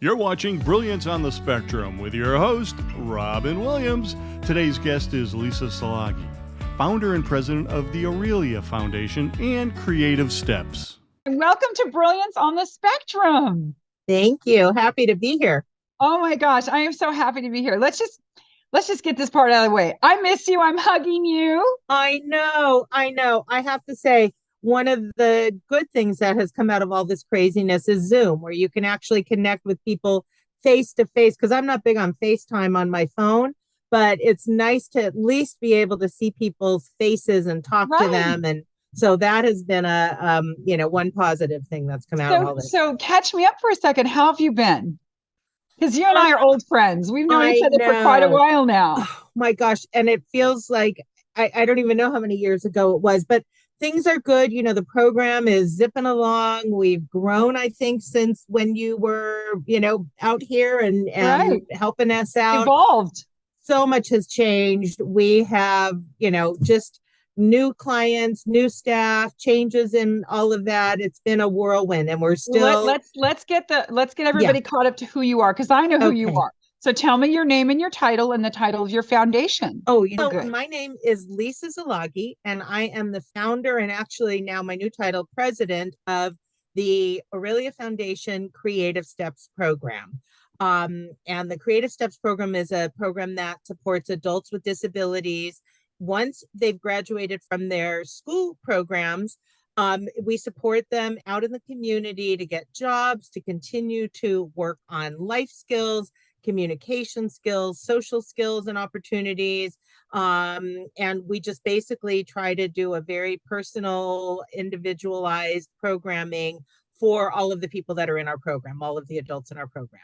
You're watching Brilliance on the Spectrum with your host, Robin Williams. Today's guest is Lisa Szilagyi, founder and president of the Areelis Foundation and Creative Steps. Welcome to Brilliance on the Spectrum. Thank you. Happy to be here. Oh my gosh, I am so happy to be here. Let's just get this part out of the way. I miss you. I'm hugging you. I know. I have to say, one of the good things that has come out of all this craziness is Zoom, where you can actually connect with people face to face, because I'm not big on FaceTime on my phone, but it's nice to at least be able to see people's faces and talk to them. And so that has been a one positive thing that's come out of all this. So catch me up for a second. How have you been? Because you and I are old friends. We've known each other for quite a while now. Oh my gosh. And it feels like I don't even know how many years ago it was, but things are good. You know, the program is zipping along. We've grown, I think, since when you were, out here and helping us out. Evolved. So much has changed. We have, just new clients, new staff, changes in all of that. It's been a whirlwind, and we're still. Let's get everybody caught up to who you are, because I know who you are. So tell me your name and your title and the title of your foundation. My name is Lisa Szilagyi, and I am the founder and actually now my new title, president of the Areelis Foundation Creative Steps program. And the Creative Steps program is a program that supports adults with disabilities. Once they've graduated from their school programs, we support them out in the community to get jobs, to continue to work on life skills, communication skills, social skills and opportunities. And we just basically try to do a very personal, individualized programming for all of the people that are in our program, all of the adults in our program.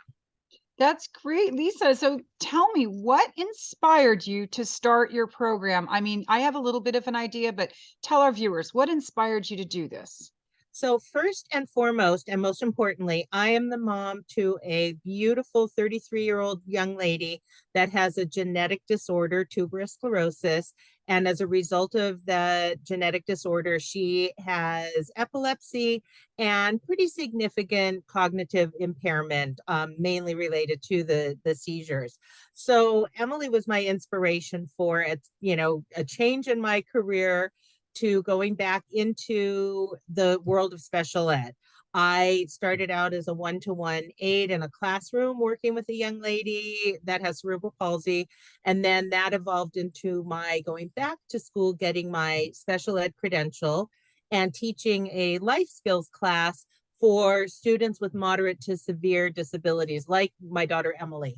That's great, Lisa. So tell me, what inspired you to start your program? I mean, I have a little bit of an idea, but tell our viewers, what inspired you to do this? So first and foremost, and most importantly, I am the mom to a beautiful 33-year-old young lady that has a genetic disorder, tuberous sclerosis. And as a result of the genetic disorder, she has epilepsy and pretty significant cognitive impairment, mainly related to the seizures. So Emily was my inspiration for it, a change in my career to going back into the world of special ed. I started out as a one-to-one aide in a classroom working with a young lady that has cerebral palsy. And then that evolved into my going back to school, getting my special ed credential and teaching a life skills class for students with moderate to severe disabilities, like my daughter, Emily.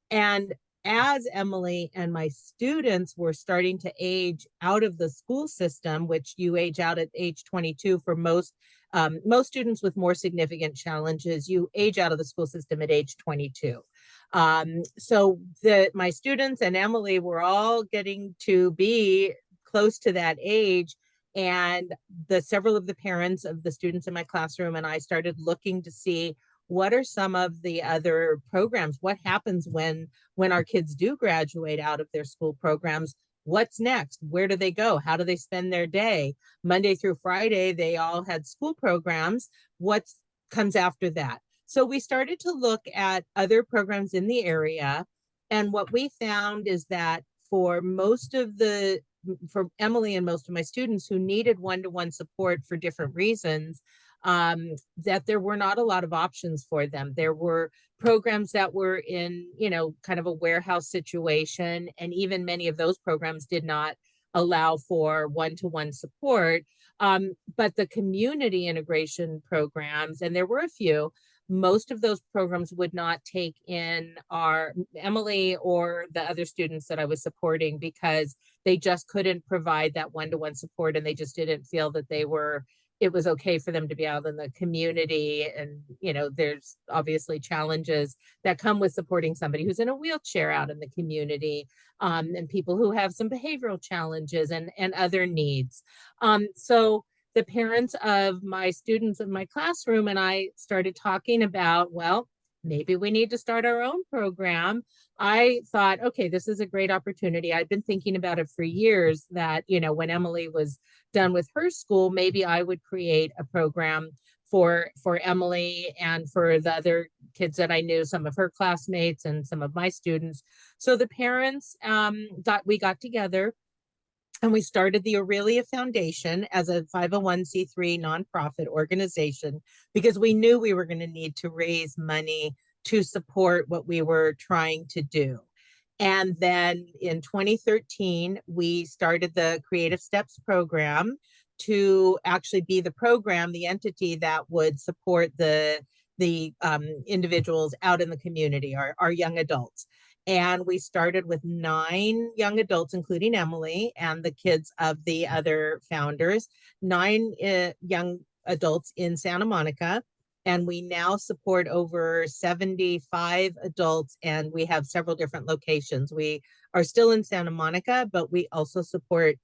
And as Emily and my students were starting to age out of the school system, which you age out at age 22 for most students with more significant challenges, you age out of the school system at age 22. So my students and Emily were all getting to be close to that age. And several of the parents of the students in my classroom and I started looking to see what are some of the other programs? What happens when our kids do graduate out of their school programs? What's next? Where do they go? How do they spend their day? Monday through Friday, they all had school programs. What comes after that? So we started to look at other programs in the area. And what we found is that for Emily and most of my students who needed one-to-one support for different reasons, that there were not a lot of options for them. There were programs that were in, kind of a warehouse situation. And even many of those programs did not allow for one-to-one support. But the community integration programs, and there were a few, most of those programs would not take in our Emily or the other students that I was supporting because they just couldn't provide that one-to-one support. And they just didn't feel that it was okay for them to be out in the community. And, there's obviously challenges that come with supporting somebody who's in a wheelchair out in the community, and people who have some behavioral challenges and other needs. So the parents of my students in my classroom and I started talking about, well, maybe we need to start our own program. I thought, okay, this is a great opportunity. I'd been thinking about it for years that, when Emily was done with her school, maybe I would create a program for Emily and for the other kids that I knew, some of her classmates and some of my students. So the parents we got together and we started the Aurelia Foundation as a 501c3 nonprofit organization because we knew we were going to need to raise money to support what we were trying to do. And then in 2013, we started the Creative Steps program to actually be the program, the entity that would support the individuals out in the community, our young adults. And we started with 9 young adults, including Emily and the kids of the other founders, 9 young adults in Santa Monica. And we now support over 75 adults, and we have several different locations. We are still in Santa Monica, but we also support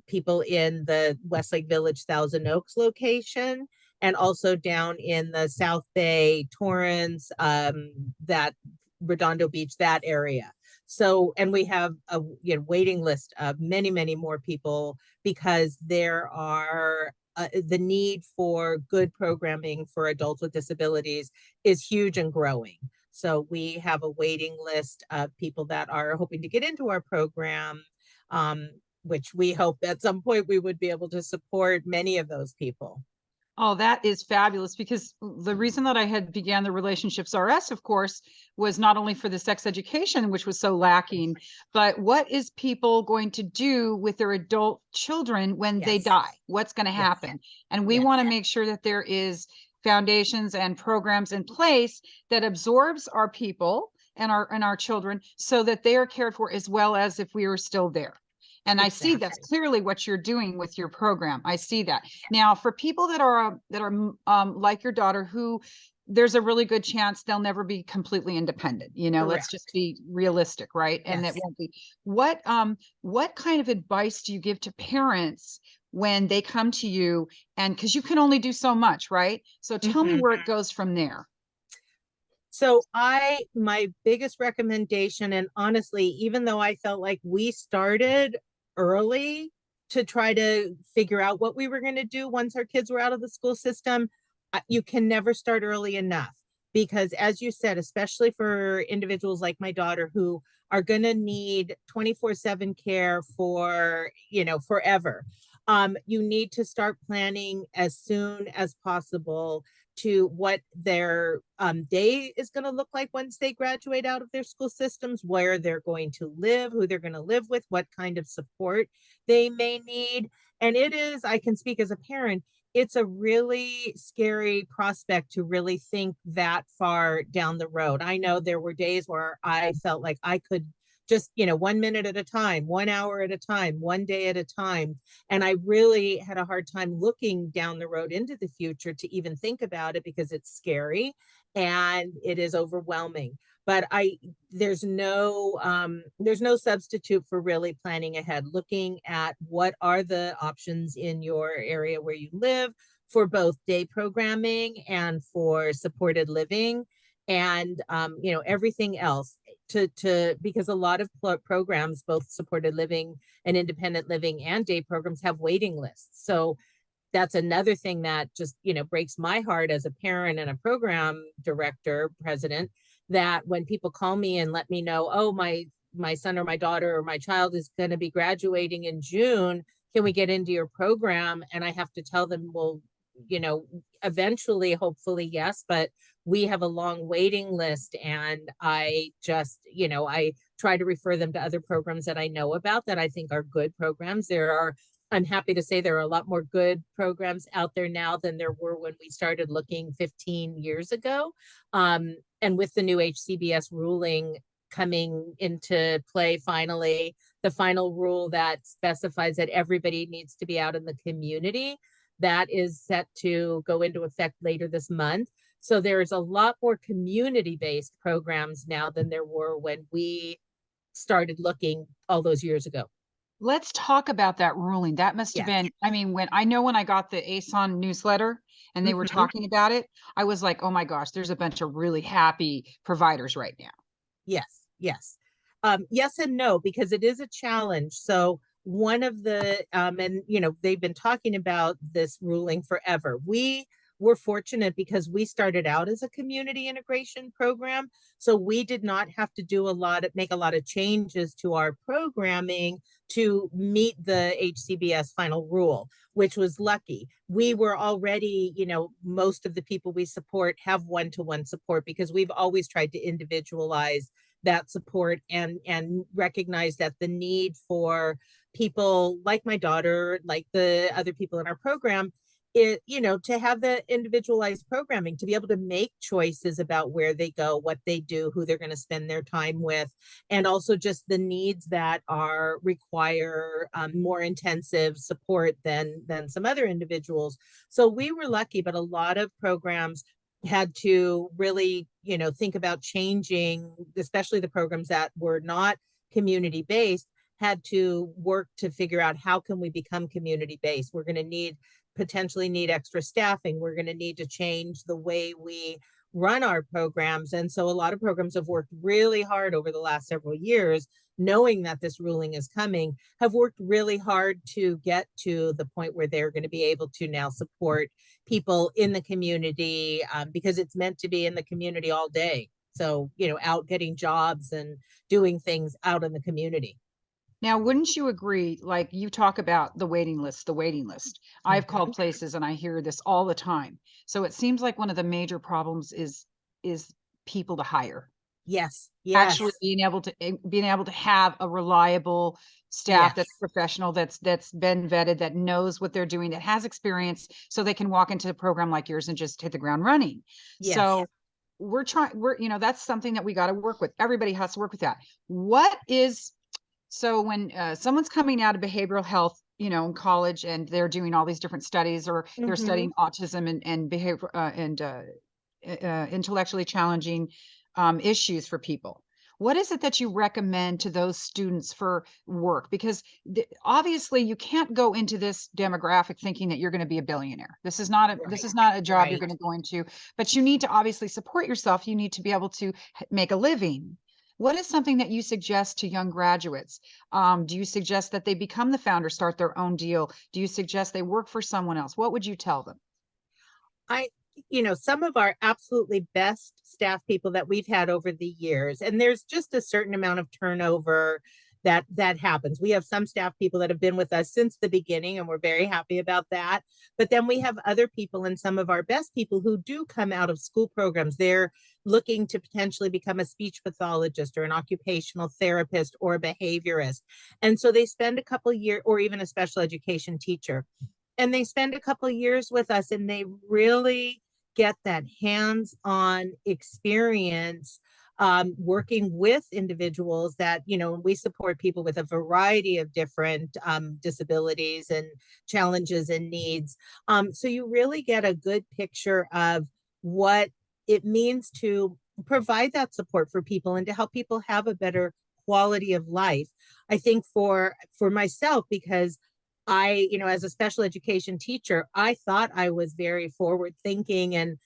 people in the Westlake Village, Thousand Oaks location, and also down in the South Bay, Torrance, that Redondo Beach, that area. So, and we have a waiting list of many, many more people because there are the need for good programming for adults with disabilities is huge and growing. So we have a waiting list of people that are hoping to get into our program, which we hope at some point we would be able to support many of those people. Oh, that is fabulous, because the reason that I had began the Relationships RS, of course, was not only for the sex education, which was so lacking, but what is people going to do with their adult children when they die? What's going to happen? And we want to make sure that there is foundations and programs in place that absorbs our people and our children so that they are cared for as well as if we were still there. And I see that's clearly what you're doing with your program. I see that. Now, for people that are like your daughter, who there's a really good chance they'll never be completely independent. You know, let's just be realistic, right? And that won't be. What kind of advice do you give to parents when they come to you? And because you can only do so much, right? So tell me where it goes from there. So my biggest recommendation, and honestly, even though I felt like we started early to try to figure out what we were going to do once our kids were out of the school system, you can never start early enough, because as you said, especially for individuals like my daughter who are going to need 24/7 care for, forever. You need to start planning as soon as possible to what their day is going to look like once they graduate out of their school systems, where they're going to live, who they're going to live with, what kind of support they may need. And it is, I can speak as a parent, it's a really scary prospect to really think that far down the road. I know there were days where I felt like I could just, 1 minute at a time, 1 hour at a time, 1 day at a time. And I really had a hard time looking down the road into the future to even think about it, because it's scary and it is overwhelming. But there's no substitute for really planning ahead, looking at what are the options in your area where you live for both day programming and for supported living, and everything else, because a lot of programs, both supported living and independent living and day programs, have waiting lists. So that's another thing that just breaks my heart as a parent and a program director, president, that when people call me and let me know, oh, my son or my daughter or my child is going to be graduating in June, can we get into your program? And I have to tell them, well, eventually, hopefully, yes, but we have a long waiting list. And I just, I try to refer them to other programs that I know about that I think are good programs. I'm happy to say there are a lot more good programs out there now than there were when we started looking 15 years ago. And with the new HCBS ruling coming into play, finally, the final rule that specifies that everybody needs to be out in the community, that is set to go into effect later this month. So there's a lot more community-based programs now than there were when we started looking all those years ago. Let's talk about that ruling. That must have been, when I got the ASON newsletter and they were talking about it, I was like, oh my gosh, there's a bunch of really happy providers right now. Yes. Yes and no, because it is a challenge. So one of the, they've been talking about this ruling forever. We we're fortunate because we started out as a community integration program. So we did not have to make a lot of changes to our programming to meet the HCBS final rule, which was lucky. We were already, most of the people we support have one-to-one support because we've always tried to individualize that support and recognize that the need for people like my daughter, like the other people in our program, to have the individualized programming, to be able to make choices about where they go, what they do, who they're going to spend their time with, and also just the needs that require more intensive support than some other individuals. So we were lucky, but a lot of programs had to really, think about changing, especially the programs that were not community based, had to work to figure out how can we become community based. We're going to potentially need extra staffing. We're going to need to change the way we run our programs. And so a lot of programs have worked really hard over the last several years, knowing that this ruling is coming, have worked really hard to get to the point where they're going to be able to now support people in the community, because it's meant to be in the community all day. So, out getting jobs and doing things out in the community. Now, wouldn't you agree, like you talk about the waiting list, I've called Mhm. places and I hear this all the time. So it seems like one of the major problems is people to hire. Yes, Actually yes, being able to have a reliable staff that's yes, professional, that's been vetted, that knows what they're doing, that has experience, so they can walk into a program like yours and just hit the ground running. yes. So that's something that we got to work with. Everybody has to work with that. What is So when someone's coming out of behavioral health, in college, and they're doing all these different studies, or they're Mhm. studying autism and behavior and intellectually challenging issues for people, what is it that you recommend to those students for work? Because obviously you can't go into this demographic thinking that you're going to be a billionaire. This Right, is not a job you're right. going to go into, but you need to obviously support yourself. You need to be able to make a living. What is something that you suggest to young graduates? Do you suggest that they become the founder, start their own deal? Do you suggest they work for someone else? What would you tell them? I, some of our absolutely best staff people that we've had over the years, and there's just a certain amount of turnover that happens. We have some staff people that have been with us since the beginning, and we're very happy about that. But then we have other people, and some of our best people who do come out of school programs. They're looking to potentially become a speech pathologist or an occupational therapist or a behaviorist. And so they spend a couple years, or even a special education teacher, and they spend a couple years with us, and they really get that hands-on experience, working with individuals that, we support people with a variety of different disabilities and challenges and needs. So you really get a good picture of what it means to provide that support for people and to help people have a better quality of life. I think for myself, because as a special education teacher, I thought I was very forward thinking and,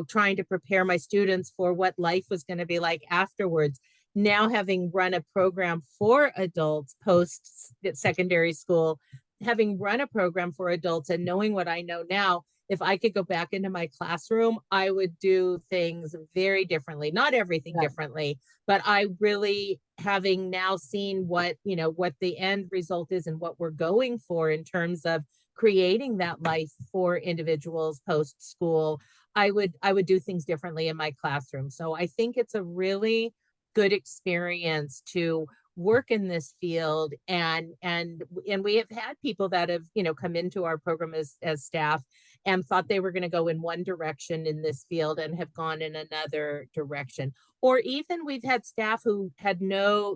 trying to prepare my students for what life was going to be like afterwards. Now, having run a program for adults post secondary school, having run a program for adults and knowing what I know now, if I could go back into my classroom, I would do things very differently. Not everything Right. differently, but I really, having now seen what the end result is and what we're going for in terms of creating that life for individuals post school, I would do things differently in my classroom. So I think it's a really good experience to work in this field, and we have had people that have come into our program as staff and thought they were going to go in one direction in this field and have gone in another direction. Or even we've had staff who had no,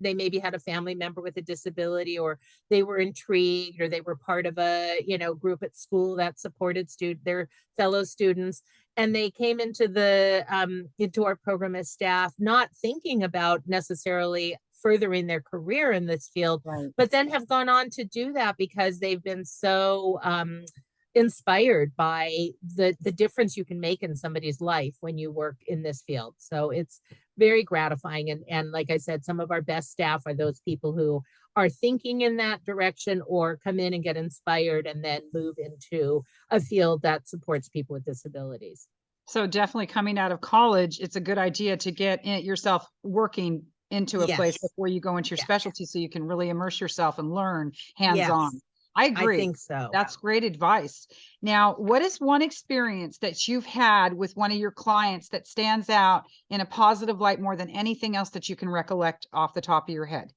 they maybe had a family member with a disability, or they were intrigued, or they were part of a, group at school that supported their fellow students. And they came into our program as staff, not thinking about necessarily furthering their career in this field, Right. but then have gone on to do that because they've been so inspired by the difference you can make in somebody's life when you work in this field. So it's very gratifying. And like I said, some of our best staff are those people who are thinking in that direction or come in and get inspired and then move into a field that supports people with disabilities. So definitely coming out of college, it's a good idea to get yourself working into a place Yes. before you go into your Yes. specialty so you can really immerse yourself and learn hands-on. Yes. I I agree. think so. That's great advice. Now, what is one experience that you've had with one of your clients that stands out in a positive light more than anything else that you can recollect off the top of your head?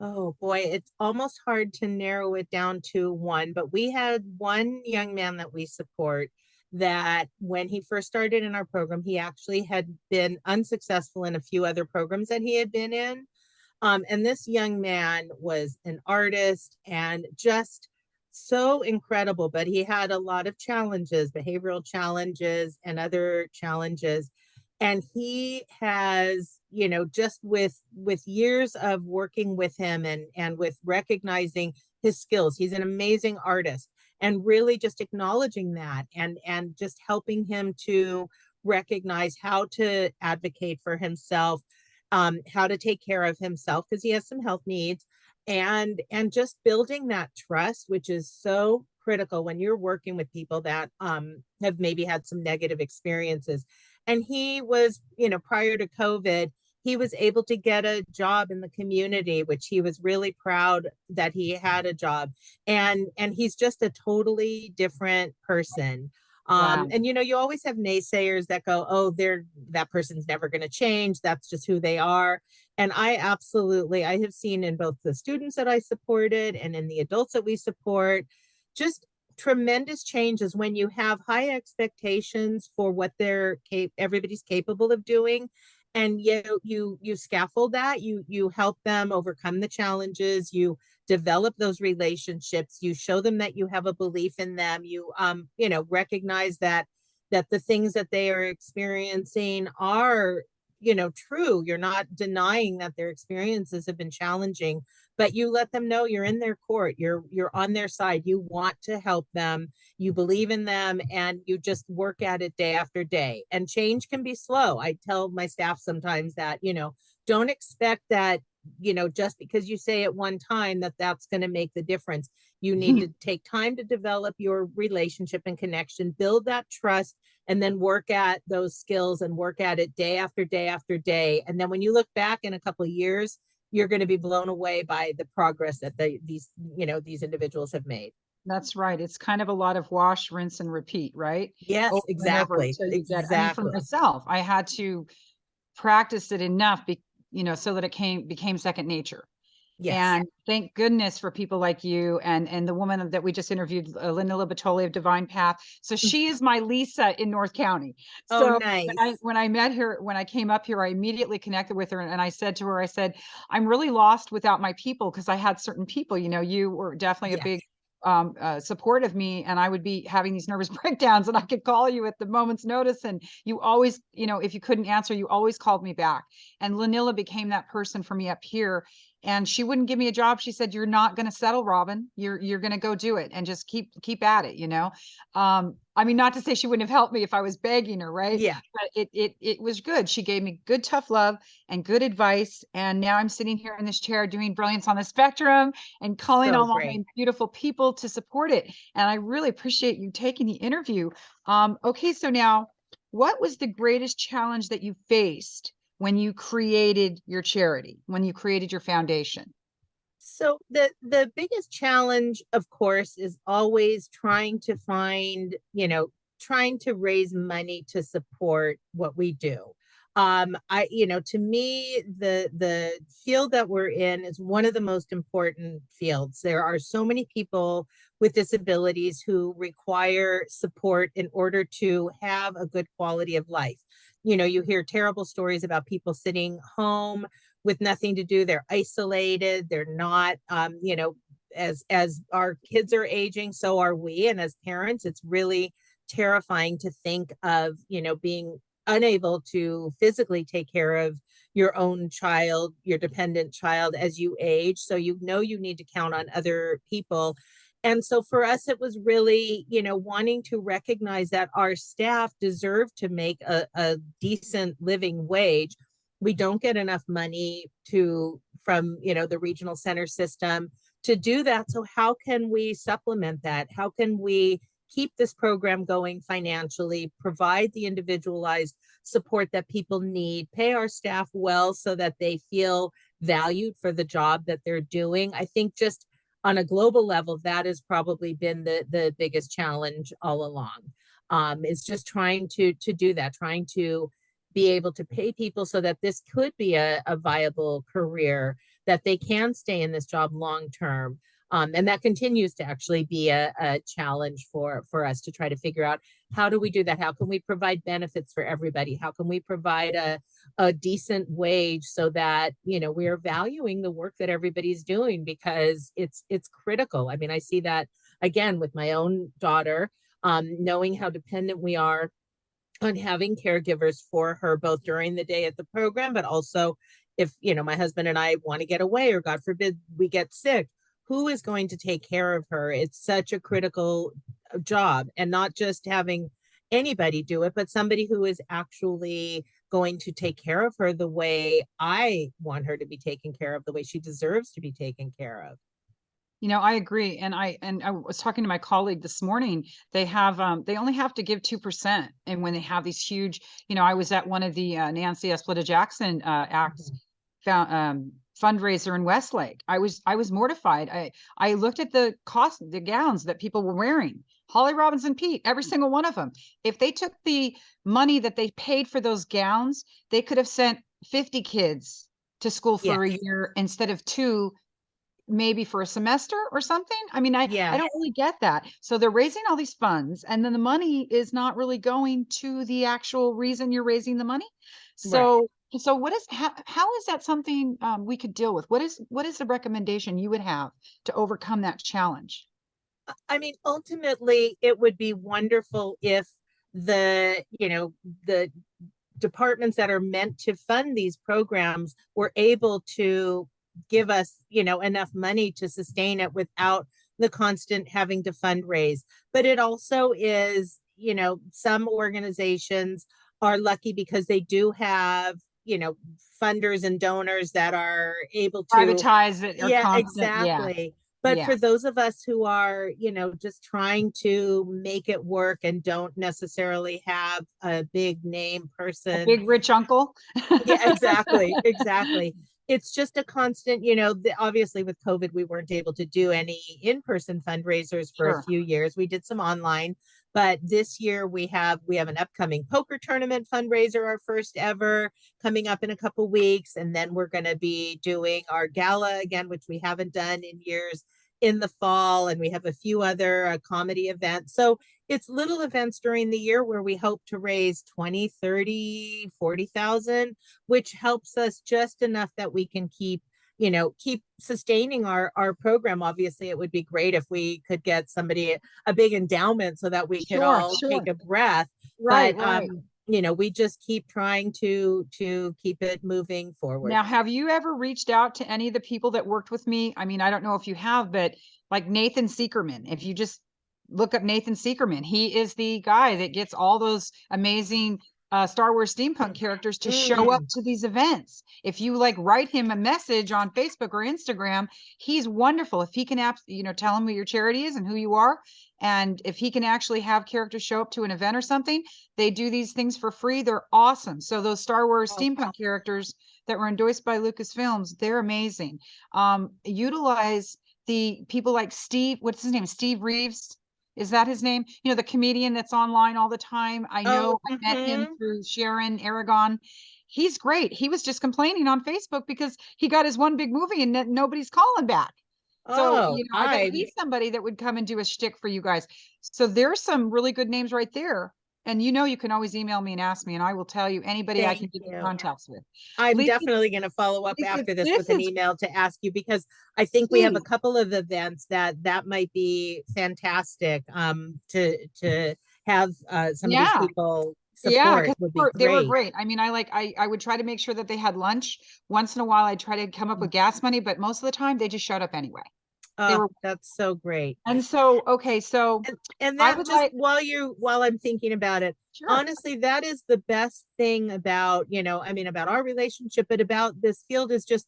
Oh boy, it's almost hard to narrow it down to one, but we had one young man that we support that when he first started in our program, he actually had been unsuccessful in a few other programs that he had been in. And this young man was an artist and just so incredible, but he had a lot of challenges, behavioral challenges and other challenges. And he has, you know, just with years of working with him and with recognizing his skills, he's an amazing artist, and really just acknowledging that and just helping him to recognize how to advocate for himself, how to take care of himself because he has some health needs, and just building that trust, which is so critical when you're working with people that have maybe had some negative experiences. And he was, you know, prior to COVID, he was able to get a job in the community, which he was really proud that he had a job. And he's just a totally different person. Wow. And you know, you always have naysayers that go, oh, that person's never going to change. That's just who they are. And I have seen in both the students that I supported and in the adults that we support, just tremendous changes when you have high expectations for what everybody's capable of doing, and you scaffold that, you help them overcome the challenges, you develop those relationships, you show them that you have a belief in them, you know, recognize that the things that they are experiencing are, you know, true. You're not denying that their experiences have been challenging, but you let them know you're in their court, you're on their side, you want to help them, you believe in them, and you just work at it day after day. And change can be slow. I tell my staff sometimes that, you know, don't expect that, you know, just because you say it one time that that's going to make the difference. You need to take time to develop your relationship and connection, build that trust, and then work at those skills and work at it day after day after day. And then when you look back in a couple of years, you're going to be blown away by the progress that these individuals have made. That's right. It's kind of a lot of wash, rinse, and repeat, right? Yes, Over and over exactly. until you get, I mean, for Exactly. myself, I had to practice it enough, so that it became second nature. Yes. And thank goodness for people like you and the woman that we just interviewed, Linda Libatoli of Divine Path. So she is my Lisa in North County. Oh, So nice. when I met her, when I came up here, I immediately connected with her, and I said to her, I said, I'm really lost without my people, because I had certain people, you were definitely a Yes. big support of me, and I would be having these nervous breakdowns, and I could call you at the moment's notice, and you always, if you couldn't answer, you always called me back. And Lanilla became that person for me up here, and she wouldn't give me a job. She said, you're not going to settle, Robin. You're going to go do it and just keep at it, I mean, not to say she wouldn't have helped me if I was begging her, right? Yeah. But it was good. She gave me good, tough love and good advice. And now I'm sitting here in this chair doing Brilliance on the Spectrum and calling So on all great. my beautiful people to support it. And I really appreciate you taking the interview. Okay, so now, what was the greatest challenge that you faced when you created your charity, when you created your foundation? So the biggest challenge, of course, is always trying to find, trying to raise money to support what we do. To me, the field that we're in is one of the most important fields. There are so many people with disabilities who require support in order to have a good quality of life. You hear terrible stories about people sitting home with nothing to do. They're isolated. They're not, as our kids are aging, so are we. And as parents, it's really terrifying to think of, being unable to physically take care of your own child, your dependent child as you age. So you need to count on other people. And so for us, it was really, wanting to recognize that our staff deserve to make a decent living wage, we don't get enough money from, the regional center system to do that. So how can we supplement that? How can we keep this program going financially, provide the individualized support that people need, pay our staff well so that they feel valued for the job that they're doing? I think just on a global level, that has probably been the biggest challenge all along. Is just trying to do that, trying to be able to pay people so that this could be a viable career, that they can stay in this job long term. And that continues to actually be a challenge for us to try to figure out, how do we do that? How can we provide benefits for everybody? How can we provide a decent wage so that, we are valuing the work that everybody's doing, because it's critical. I mean, I see that again with my own daughter, knowing how dependent we are on having caregivers for her, both during the day at the program, but also if, my husband and I want to get away, or God forbid we get sick, who is going to take care of her? It's such a critical job, and not just having anybody do it, but somebody who is actually going to take care of her the way I want her to be taken care of, the way she deserves to be taken care of. I agree. And I was talking to my colleague this morning. They only have to give 2%. And when they have these huge, I was at one of the Nancy Esplita Jackson acts fundraiser in Westlake. I was mortified. I looked at the cost, the gowns that people were wearing. Holly Robinson Pete, every single one of them. If they took the money that they paid for those gowns, they could have sent 50 kids to school for a year instead of 2, maybe for a semester or something. I mean, I don't really get that. So they're raising all these funds, and then the money is not really going to the actual reason you're raising the money. So So how is that something we could deal with? What is the recommendation you would have to overcome that challenge? I mean, ultimately, it would be wonderful if the departments that are meant to fund these programs were able to give us, enough money to sustain it without the constant having to fundraise. But it also is, some organizations are lucky because they do have, funders and donors that are able to Privatize it or exactly. But for those of us who are, just trying to make it work and don't necessarily have a big name person, a big rich uncle. exactly. It's just a constant, obviously with COVID, we weren't able to do any in-person fundraisers for a few years. We did some online, but this year we have an upcoming poker tournament fundraiser, our first ever, coming up in a couple weeks. And then we're going to be doing our gala again, which we haven't done in years, in the fall. And we have a few other comedy events. So it's little events during the year where we hope to raise 20, 30, 40,000, which helps us just enough that we can keep sustaining our program. Obviously, it would be great if we could get somebody a big endowment so that we could all take a breath. Right. We just keep trying to keep it moving forward. Now, have you ever reached out to any of the people that worked with me? I mean, I don't know if you have, but like Nathan Seekerman, if you just look up Nathan Seekerman, he is the guy that gets all those amazing Star Wars steampunk characters to show up to these events. If you write him a message on Facebook or Instagram, he's wonderful. If he can tell him what your charity is and who you are, and if he can actually have characters show up to an event or something, they do these things for free. They're awesome. So those Star Wars steampunk characters that were endorsed by Lucasfilms, they're amazing. Utilize the people like Steve, what's his name? Steve Reeves. Is that his name? The comedian that's online all the time. I know I met him through Sharon Aragon. He's great. He was just complaining on Facebook because he got his one big movie and nobody's calling back. So, I bet he's somebody that would come and do a shtick for you guys. So there's some really good names right there. And you can always email me and ask me, and I will tell you anybody I can get in contacts with. I'm definitely going to follow up after this with an email to ask you, because I think we have a couple of events that might be fantastic to have some of these people support. Would be great. They were great. I mean, I would try to make sure that they had lunch. Once in a while, I'd try to come up with gas money, but most of the time they just showed up anyway. They Oh, were, that's so great. and so, okay, so And I that would just like, while I'm thinking about it, sure, honestly, that is the best thing about, I mean, about our relationship, but about this field is just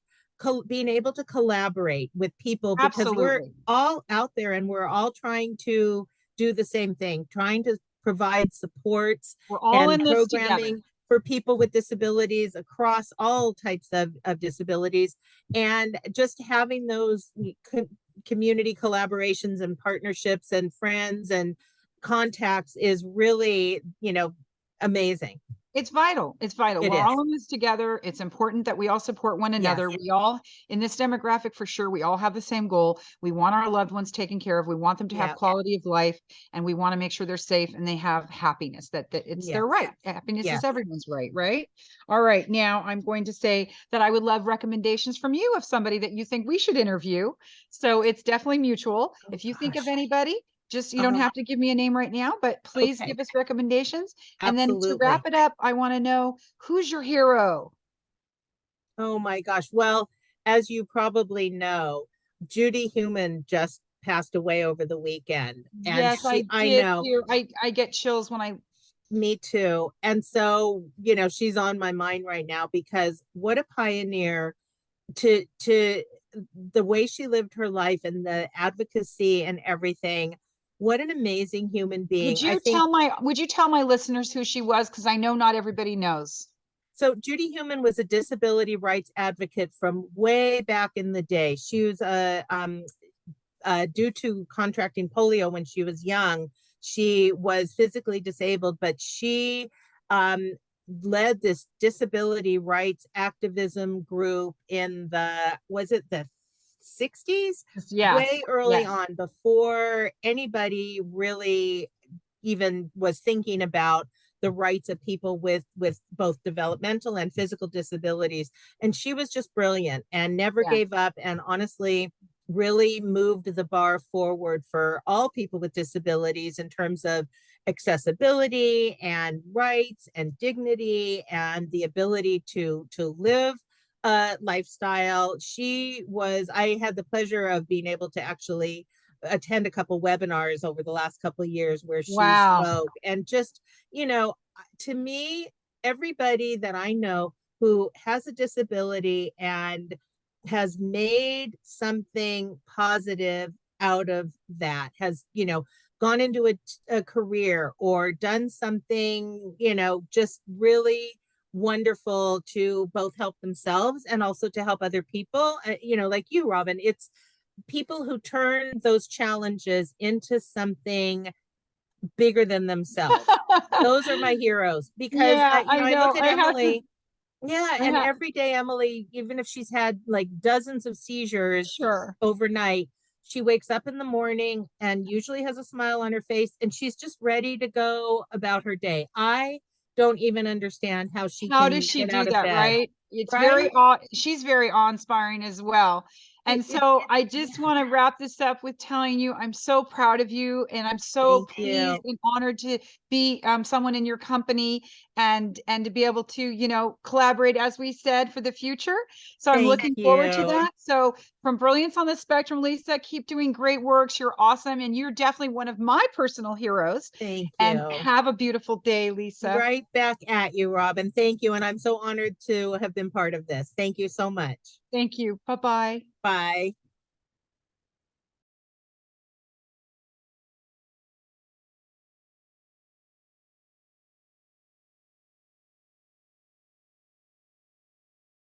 being able to collaborate with people because we're absolutely. all out there and we're all trying to do the same thing, trying to provide supports We're all and in this together. programming for people with disabilities across all types of disabilities. And just having those community collaborations and partnerships and friends and contacts is really, amazing. It's vital. It's vital. It We're is. all in this together. It's important that we all support one another. Yes. We all, in this demographic for sure, we all have the same goal. We want our loved ones taken care of. We want them to have Yeah. quality of life, and we want to make sure they're safe and they have happiness, that it's their Yes. right. Happiness Yes. is everyone's right, right? All right. Now I'm going to say that I would love recommendations from you of somebody that you think we should interview. So it's definitely mutual. Oh, If you think of gosh. anybody, just you don't have to give me a name right now, but please Okay. give us recommendations. And then to Absolutely. wrap it up, I want to know, who's your hero? Oh my gosh. Well, as you probably know, Judy Human just passed away over the weekend. And Yes, I I did know, hear. I get chills when I. me too. And so, she's on my mind right now because what a pioneer to the way she lived her life and the advocacy and everything. What an amazing human being. I think Would you tell my listeners who she was? Because I know not everybody knows. so. Judy Human was a disability rights advocate from way back in the day. She was due to contracting polio when she was young. She was physically disabled, but she um, led this disability rights activism group in was it the 60s? Yes, Way early yes, on, before anybody really even was thinking about the rights of people with both developmental and physical disabilities. And she was just brilliant and never yes. gave up, and honestly really moved the bar forward for all people with disabilities in terms of accessibility and rights and dignity and the ability to live a lifestyle. I had the pleasure of being able to actually attend a couple webinars over the last couple of years where she Wow. spoke. And just, to me, everybody that I know who has a disability and has made something positive out of that, has, gone into a career or done something, just really wonderful to both help themselves and also to help other people, like you, Robin. It's people who turn those challenges into something bigger than themselves. Those are my heroes because Yeah, I I look know. at I have to. Emily. Yeah, I and have. every day Emily, even if she's had like dozens of seizures Sure. overnight, she wakes up in the morning and usually has a smile on her face and she's just ready to go about her day. I don't even understand how she How does can she get do out of that, bed, right? It's very right? awe, she's very awe-inspiring as well. And so I just Yeah. want to wrap this up with telling you I'm so proud of you, and I'm so Thank pleased you. and honored to be someone in your company, and to be able to, collaborate, as we said, for the future. So I'm Thank looking forward to you. that. So from Brilliance on the Spectrum, Lisa, keep doing great works. You're awesome, and you're definitely one of my personal heroes. Thank And you. have a beautiful day, Lisa. Right back at you, Robin. Thank you. And I'm so honored to have been part of this. Thank you so much. Thank you. Bye-bye. Bye.